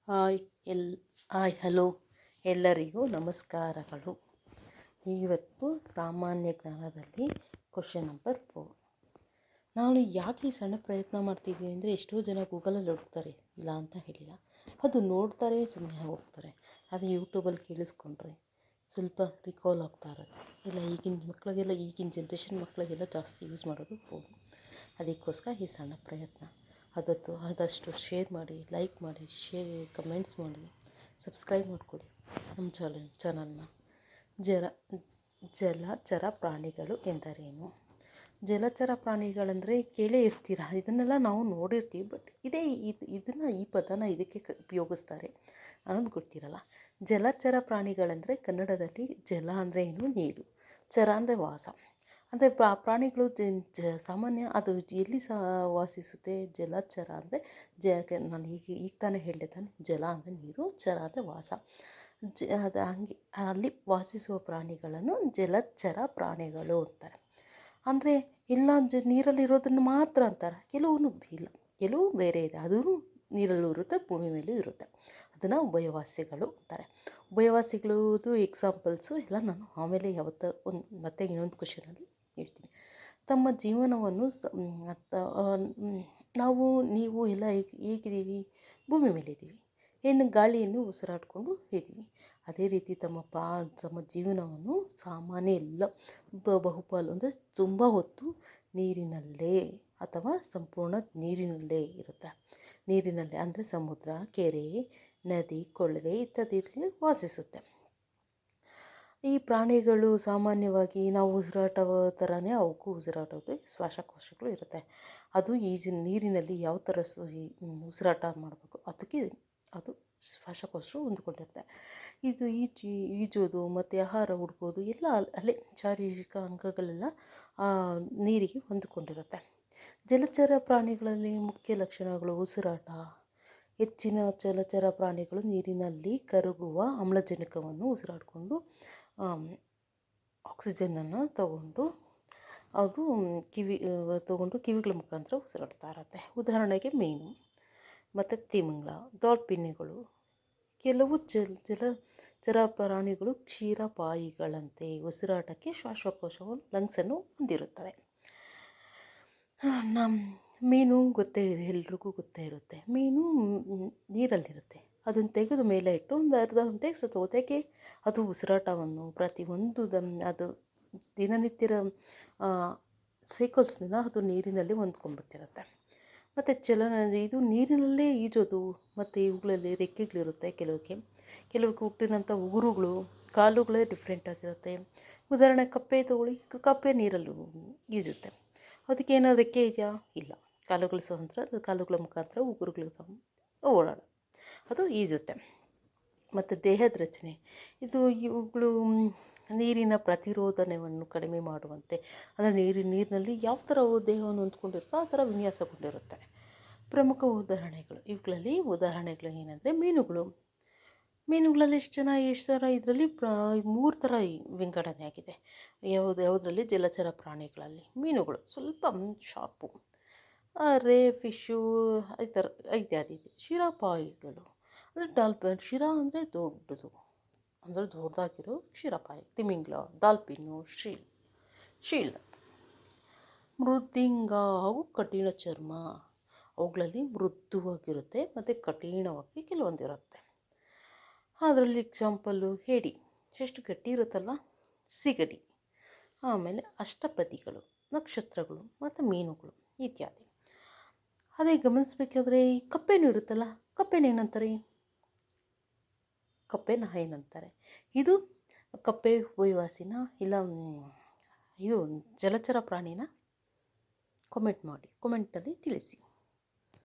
Hi L hi hello ಎಲ್ಲರಿಗೂ ನಮಸ್ಕಾರಗಳು. ಇವತ್ತು ಸಾಮಾನ್ಯ ಜ್ಞಾನದಲ್ಲಿ ಕ್ವಶನ್ ನಂಬರ್ 4. ನಾನು ಯಾಕೆ ಈ ಸಣ್ಣ ಪ್ರಯತ್ನ ಮಾಡ್ತಿದ್ದೀನಿ ಅಂದರೆ, ಎಷ್ಟೋ ಜನ ಗೂಗಲಲ್ಲಿ ಹುಡುಕ್ತಾರೆ, ಇಲ್ಲ ಅಂತ ಹೇಳಿಲ್ಲ, ಅದು ನೋಡ್ತಾರೆ, ಸುಮ್ಮನೆ ಹೋಗ್ತಾರೆ. ಅದೇ ಯೂಟ್ಯೂಬಲ್ಲಿ ಕೇಳಿಸ್ಕೊಂಡ್ರೆ ಸ್ವಲ್ಪ ರಿಕಾಲ್ ಆಗ್ತಾ ಇರುತ್ತೆ. ಇಲ್ಲ ಈಗಿನ ಜನ್ರೇಷನ್ ಮಕ್ಕಳಿಗೆಲ್ಲ ಜಾಸ್ತಿ ಯೂಸ್ ಮಾಡೋದು ಫೋನ್. ಅದಕ್ಕೋಸ್ಕರ ಈ ಸಣ್ಣ ಪ್ರಯತ್ನ. ಆದಷ್ಟು ಶೇರ್ ಮಾಡಿ, ಲೈಕ್ ಮಾಡಿ, ಕಮೆಂಟ್ಸ್ ಮಾಡಿ, ಸಬ್ಸ್ಕ್ರೈಬ್ ಮಾಡಿಕೊಡಿ ನಮ್ಮ ಚಾನಲ್ನ. ಜಲಚರ ಪ್ರಾಣಿಗಳು ಎಂದರೇನು? ಜಲಚರ ಪ್ರಾಣಿಗಳಂದರೆ ಕೇಳೇ ಇರ್ತೀರ, ಇದನ್ನೆಲ್ಲ ನಾವು ನೋಡಿರ್ತೀವಿ. ಬಟ್ ಈ ಪದನ ಇದಕ್ಕೆ ಉಪಯೋಗಿಸ್ತಾರೆ ಅನ್ನೋದು ಗೊತ್ತಿರಲ್ಲ. ಜಲಚರ ಪ್ರಾಣಿಗಳಂದರೆ ಕನ್ನಡದಲ್ಲಿ ಜಲ ಅಂದರೆ ಏನು, ನೀರು, ಚರ ಅಂದರೆ ವಾಸ. ಅಂದರೆ ಪ್ರಾಣಿಗಳು ಸಾಮಾನ್ಯ ಅದು ಎಲ್ಲಿ ವಾಸಿಸುತ್ತೆ. ಜಲಚರ ಅಂದರೆ ನಾನು ಈಗ ತಾನೇ ಹೇಳಿದೆ ತಾನೆ, ಜಲ ಅಂದರೆ ನೀರು, ಚರ ಅಂದರೆ ವಾಸ. ಅದು ಹಂಗೆ ಅಲ್ಲಿ ವಾಸಿಸುವ ಪ್ರಾಣಿಗಳನ್ನು ಜಲಚರ ಪ್ರಾಣಿಗಳು ಅಂತಾರೆ. ಅಂದರೆ ಎಲ್ಲ ನೀರಲ್ಲಿರೋದನ್ನು ಮಾತ್ರ ಅಂತಾರೆ, ಕೆಲವು ಇಲ್ಲ, ಕೆಲವು ಬೇರೆ ಇದೆ, ಅದೂ ನೀರಲ್ಲೂ ಇರುತ್ತೆ, ಭೂಮಿ ಮೇಲೂ ಇರುತ್ತೆ. ಅದನ್ನು ಉಭಯವಾಸಿಗಳು ಅಂತಾರೆ. ಉಭಯವಾಸಿಗಳದು ಎಕ್ಸಾಂಪಲ್ಸು ಎಲ್ಲ ನಾನು ಆಮೇಲೆ ಮತ್ತೆ ಇನ್ನೊಂದು ಕ್ವಶನಲ್ಲಿ ಹೇಳ್ತೀನಿ. ತಮ್ಮ ಜೀವನವನ್ನು ನೀವು ಎಲ್ಲ ಹೇಗಿದ್ದೀವಿ? ಭೂಮಿ ಮೇಲೆ ಇದ್ದೀವಿ, ಗಾಳಿಯನ್ನು ಉಸಿರಾಡಿಕೊಂಡು ಇದ್ದೀವಿ. ಅದೇ ರೀತಿ ತಮ್ಮ ಜೀವನವನ್ನು ಸಾಮಾನ್ಯ ಎಲ್ಲ ಬಹುಪಾಲು ಅಂದರೆ ತುಂಬ ಹೊತ್ತು ನೀರಿನಲ್ಲೇ ಅಥವಾ ಸಂಪೂರ್ಣ ನೀರಿನಲ್ಲೇ ಇರುತ್ತೆ. ನೀರಿನಲ್ಲೇ ಅಂದರೆ ಸಮುದ್ರ, ಕೆರೆ, ನದಿ, ಕೊಳವೆ ಇತ್ಯಾದಿಯಲ್ಲಿ ವಾಸಿಸುತ್ತೆ. ಈ ಪ್ರಾಣಿಗಳು ಸಾಮಾನ್ಯವಾಗಿ ನಾವು ಉಸಿರಾಟವ ಥರನೇ ಅವಕ್ಕೂ ಉಸಿರಾಟೋದು ಶ್ವಾಸಕೋಶಗಳು ಇರುತ್ತೆ. ಅದು ನೀರಿನಲ್ಲಿ ಯಾವ ಥರ ಉಸಿರಾಟ ಮಾಡಬೇಕು, ಅದು ಶ್ವಾಸಕೋಶ ಹೊಂದ್ಕೊಂಡಿರುತ್ತೆ. ಇದು ಈಜೋದು ಮತ್ತು ಆಹಾರ ಹುಡುಕೋದು ಎಲ್ಲ ಅಲ್ಲೇ ಶಾರೀರಿಕ ಅಂಗಗಳೆಲ್ಲ ನೀರಿಗೆ ಹೊಂದಿಕೊಂಡಿರುತ್ತೆ. ಜಲಚರ ಪ್ರಾಣಿಗಳಲ್ಲಿ ಮುಖ್ಯ ಲಕ್ಷಣಗಳು ಉಸಿರಾಟ. ಹೆಚ್ಚಿನ ಜಲಚರ ಪ್ರಾಣಿಗಳು ನೀರಿನಲ್ಲಿ ಕರಗುವ ಆಮ್ಲಜನಕವನ್ನು ಉಸಿರಾಡಿಕೊಂಡು ಆಕ್ಸಿಜನನ್ನು ತಗೊಂಡು ಕಿವಿಗಳ ಮುಖಾಂತರ ಉಸಿರಾಡ್ತಾ ಇರುತ್ತೆ. ಉದಾಹರಣೆಗೆ ಮೀನು ಮತ್ತು ತಿಮಿಂಗ್ಲ, ಡಾಲ್ಫಿನ್ಗಳು. ಕೆಲವು ಜಲಚರ ಪ್ರಾಣಿಗಳು ಕ್ಷೀರಪಾಯಿಗಳಂತೆ ಉಸಿರಾಟಕ್ಕೆ ಶ್ವಾಸಕೋಶವನ್ನು ಲಂಗ್ಸನ್ನು ಹೊಂದಿರುತ್ತವೆ. ಮೀನು ಗೊತ್ತೇ ಇದೆ, ಎಲ್ರಿಗೂ ಗೊತ್ತೇ ಇರುತ್ತೆ. ಮೀನು ನೀರಲ್ಲಿರುತ್ತೆ, ಅದನ್ನು ತೆಗೆದು ಮೇಲೆ ಇಟ್ಟು ಒಂದು ಅರ್ಧ ಗಂಟೆಗೆ ಸತ್ತೋತೆಗೆ ಅದು ಉಸಿರಾಟವನ್ನು ಪ್ರತಿಯೊಂದು ಅದು ದಿನನಿತ್ಯದ ಸೈಕಲ್ಸ್ನಿಂದ ಅದು ನೀರಿನಲ್ಲಿ ಹೊಂದ್ಕೊಂಡ್ಬಿಟ್ಟಿರುತ್ತೆ. ಮತ್ತು ಇದು ನೀರಿನಲ್ಲೇ ಈಜೋದು. ಮತ್ತು ಇವುಗಳಲ್ಲಿ ರೆಕ್ಕೆಗಳಿರುತ್ತೆ ಕೆಲವಕ್ಕೆ ಹುಟ್ಟಿನಂಥ ಉಗುರುಗಳು, ಕಾಲುಗಳೇ ಡಿಫ್ರೆಂಟ್ ಆಗಿರುತ್ತೆ. ಉದಾಹರಣೆ ಕಪ್ಪೆ ತಗೊಳ್ಳಿ, ಕಪ್ಪೆ ನೀರಲ್ಲೂ ಈಜುತ್ತೆ. ಅದಕ್ಕೇನಾದ್ರು ರೆಕ್ಕೆ ಇದೆಯಾ? ಇಲ್ಲ. ಕಾಲುಗಳ ಮುಖಾಂತರ ಉಗುರುಗಳು ಓಡಾಡೋದು, ಅದು ಈಜುತ್ತೆ. ಮತ್ತು ದೇಹದ ರಚನೆ, ಇವುಗಳು ನೀರಿನ ಪ್ರತಿರೋಧನವನ್ನು ಕಡಿಮೆ ಮಾಡುವಂತೆ, ಅಂದರೆ ನೀರಿನಲ್ಲಿ ಯಾವ ಥರ ದೇಹವನ್ನು ಹೊಂದ್ಕೊಂಡಿರುತ್ತೋ ಆ ಥರ ವಿನ್ಯಾಸಗೊಂಡಿರುತ್ತೆ. ಪ್ರಮುಖ ಉದಾಹರಣೆಗಳು, ಇವುಗಳಲ್ಲಿ ಉದಾಹರಣೆಗಳು ಏನಂದರೆ ಮೀನುಗಳಲ್ಲಿ ಎಷ್ಟು ಥರ ಇದರಲ್ಲಿ 3 ಥರ ವಿಂಗಡಣೆ ಆಗಿದೆ. ಯಾವುದರಲ್ಲಿ? ಜಲಚರ ಪ್ರಾಣಿಗಳಲ್ಲಿ. ಮೀನುಗಳು ಸ್ವಲ್ಪ ಶಾರ್ಪು, ರೇ ಫಿಶ್ಶು ಈ ಥರ ಇತ್ಯಾದಿ. ಕ್ಷೀರಪಾಯಿಗಳು ಅಂದರೆ ಡಾಲ್ಫಿನ್. ಕ್ಷೀರ ಅಂದರೆ ದೊಡ್ಡದು, ಅಂದರೆ ದೊಡ್ಡದಾಗಿರೋ ಕ್ಷೀರಪಾಯಿ. ತಿಮಿಂಗ್ಲ, ಡಾಲ್ಫಿನ್ನು, ಶೀಲ್. ಮೃದ್ವಂಗ ಹಾಗೂ ಕಠಿಣ ಚರ್ಮ. ಅವುಗಳಲ್ಲಿ ಮೃದುವಾಗಿರುತ್ತೆ ಮತ್ತು ಕಠಿಣವಾಗಿ ಕೆಲವೊಂದಿರುತ್ತೆ. ಅದರಲ್ಲಿ ಎಕ್ಸಾಂಪಲ್ಲು ಹೇಡಿ, ಎಷ್ಟು ಗಟ್ಟಿ ಇರುತ್ತಲ್ವ, ಸಿಗಡಿ. ಆಮೇಲೆ ಅಷ್ಟಪದಿಗಳು, ನಕ್ಷತ್ರಗಳು ಮತ್ತು ಮೀನುಗಳು ಇತ್ಯಾದಿ. ಅದೇ ಗಮನಿಸಬೇಕಾದ್ರೆ ಈ ಕಪ್ಪೆನೂ ಇರುತ್ತಲ್ಲ, ಕಪ್ಪೆನೇನಂತಾರೆ? ಕಪ್ಪೆನ ಏನಂತಾರೆ? ಇದು ಕಪ್ಪೆ ಉಭಯವಾಸಿನ ಇಲ್ಲ ಇದು ಜಲಚರ ಪ್ರಾಣಿನ? ಕಮೆಂಟಲ್ಲಿ ತಿಳಿಸಿ.